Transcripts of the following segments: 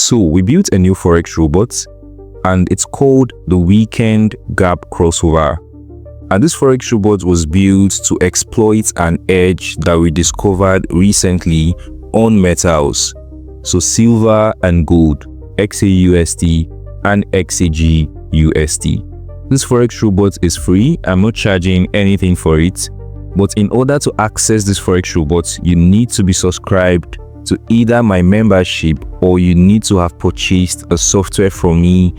So we built a new Forex robot and it's called the Weekend Gap Crossover. And this Forex robot was built to exploit an edge that we discovered recently on metals. So silver and gold, XAUSD and XAGUSD. This Forex robot is free. I'm not charging anything for it. But in order to access this Forex robot, you need to be subscribed to either my membership or you need to have purchased a software from me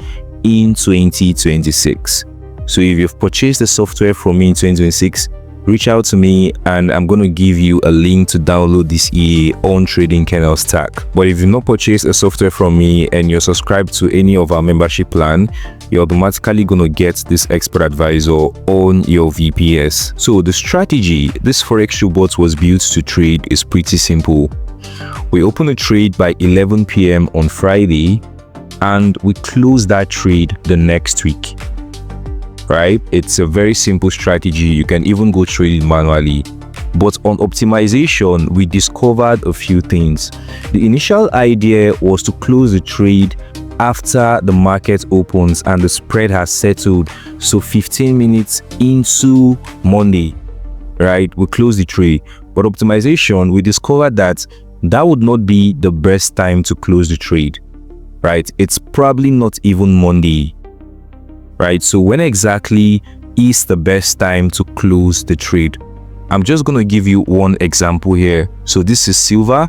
in 2026. So if you've purchased the software from me in 2026, reach out to me and I'm going to give you a link to download this EA on Trading Kernel Stack. But if you've not purchased a software from me and you're subscribed to any of our membership plan, you're automatically going to get this expert advisor on your VPS. So the strategy this Forex robot was built to trade is pretty simple. We open a trade by 11 p.m. on Friday and we close that trade the next week. Right? It's a very simple strategy. You can even go trade it manually. But on optimization, we discovered a few things. The initial idea was to close the trade after the market opens and the spread has settled. So 15 minutes into Monday, right? We close the trade. But optimization, we discovered that would not be the best time to close the trade, right? It's probably not even Monday. Right, so when exactly is the best time to close the trade? I'm just going to give you one example here. So this is silver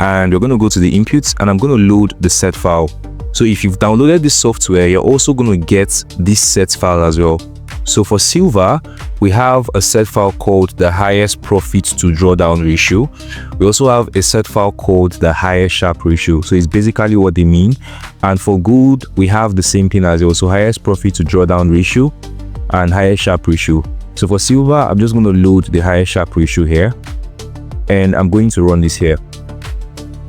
and we're going to go to the inputs and I'm going to load the set file. So if you've downloaded this software, you're also going to get this set file as well. So for silver, we have a set file called the highest profit to drawdown ratio. We also have a set file called the highest sharp ratio. So it's basically what they mean. And for gold, we have the same thing as well. So highest profit to drawdown ratio and highest sharp ratio. So for silver, I'm just going to load the highest sharp ratio here. And I'm going to run this here.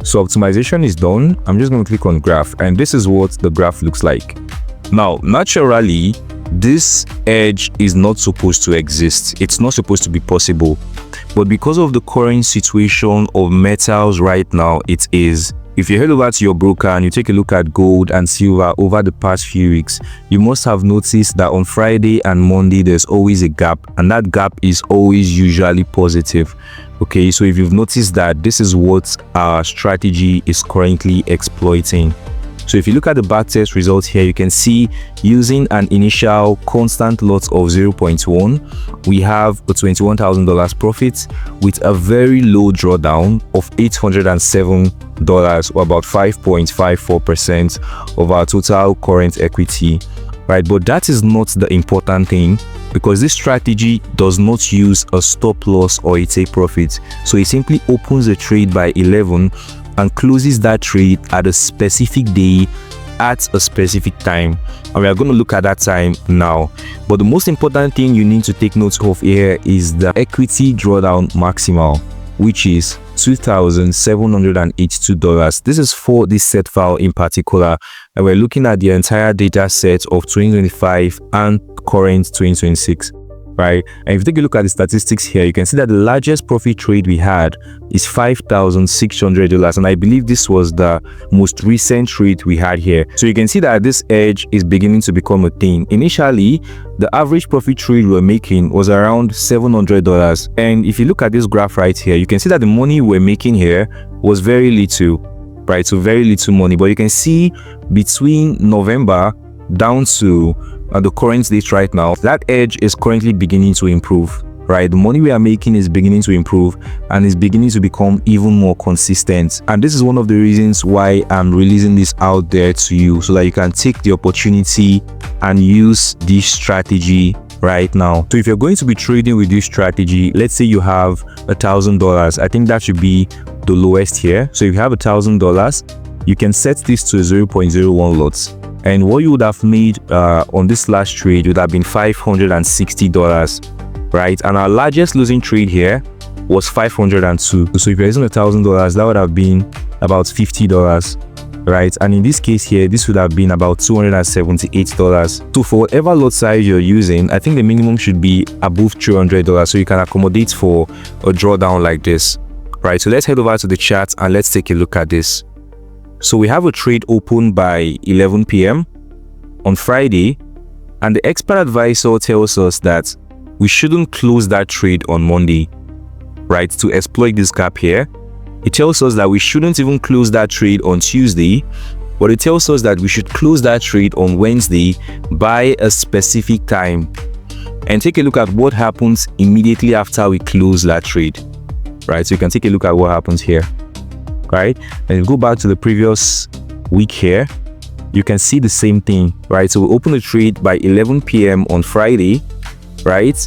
So optimization is done. I'm just going to click on graph. And this is what the graph looks like. Now, naturally, this edge is not supposed to exist. It's not supposed to be possible. But because of the current situation of metals right now, it is. If you head over to your broker and you take a look at gold and silver over the past few weeks, you must have noticed that on Friday and Monday, there's always a gap. And that gap is always usually positive. Okay, so if you've noticed that, this is what our strategy is currently exploiting. So if you look at the backtest results here, you can see using an initial constant lot of 0.1, we have a $21,000 profit with a very low drawdown of $807 or about 5.54% of our total current equity, right? But that is not the important thing because this strategy does not use a stop loss or a take profit. So it simply opens the trade by 11 and closes that trade at a specific day at a specific time, and we are going to look at that time now. But the most important thing you need to take note of here is the equity drawdown maximal, which is $2,782. This is for this set file in particular, and we're looking at the entire data set of 2025 and current 2026. Right, and if you take a look at the statistics here, you can see that the largest profit trade we had is $5,600, and I believe this was the most recent trade we had here. So you can see that this edge is beginning to become a thing. Initially, the average profit trade we were making was around $700, and if you look at this graph right here, you can see that the money we're making here was very little, right? So very little money. But you can see between November down to the current date right now, that edge is currently beginning to improve, right? The money we are making is beginning to improve and is beginning to become even more consistent. And this is one of the reasons why I'm releasing this out there to you, so that you can take the opportunity and use this strategy right now. So if you're going to be trading with this strategy, let's say you have $1,000, I think that should be the lowest here. So if you have $1,000, you can set this to 0.01 lots. And what you would have made on this last trade would have been $560, right? And our largest losing trade here was $502. So if you're using $1,000, that would have been about $50, right? And in this case here, this would have been about $278. So for whatever lot size you're using, I think the minimum should be above $300, so you can accommodate for a drawdown like this, right? So let's head over to the chart and let's take a look at this. So we have a trade open by 11 p.m. on Friday, and the expert advisor tells us that we shouldn't close that trade on Monday, right, to exploit this gap here. It tells us that we shouldn't even close that trade on Tuesday, but it tells us that we should close that trade on Wednesday by a specific time. And take a look at what happens immediately after we close that trade, right? So you can take a look at what happens here, right? And go back to the previous week here. You can see the same thing, right? So we open the trade by 11 p.m. on Friday, right?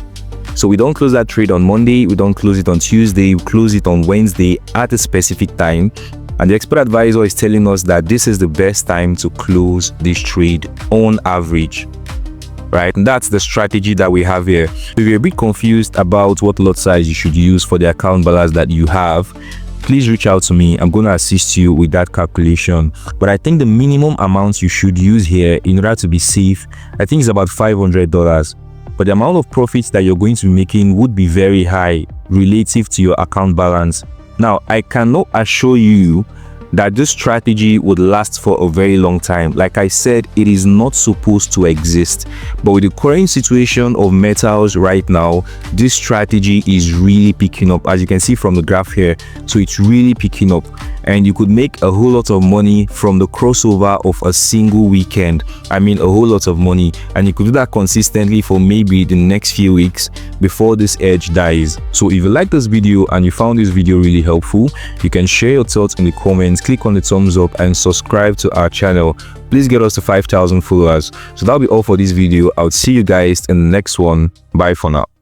So we don't close that trade on Monday, we don't close it on Tuesday, we close it on Wednesday at a specific time. And the expert advisor is telling us that this is the best time to close this trade on average, right? And that's the strategy that we have here. If you're a bit confused about what lot size you should use for the account balance that you have, please reach out to me. I'm going to assist you with that calculation. But I think the minimum amount you should use here in order to be safe, I think is about $500. But the amount of profits that you're going to be making would be very high relative to your account balance. Now, I cannot assure you that this strategy would last for a very long time. Like I said, it is not supposed to exist. But with the current situation of metals right now, this strategy is really picking up, as you can see from the graph here. So it's really picking up, and you could make a whole lot of money from the crossover of a single weekend. I mean, a whole lot of money, and you could do that consistently for maybe the next few weeks before this edge dies. So if you like this video and you found this video really helpful, you can share your thoughts in the comments, click on the thumbs up, and subscribe to our channel. Please get us to 5,000 followers. So that'll be all for this video. I'll see you guys in the next one. Bye for now.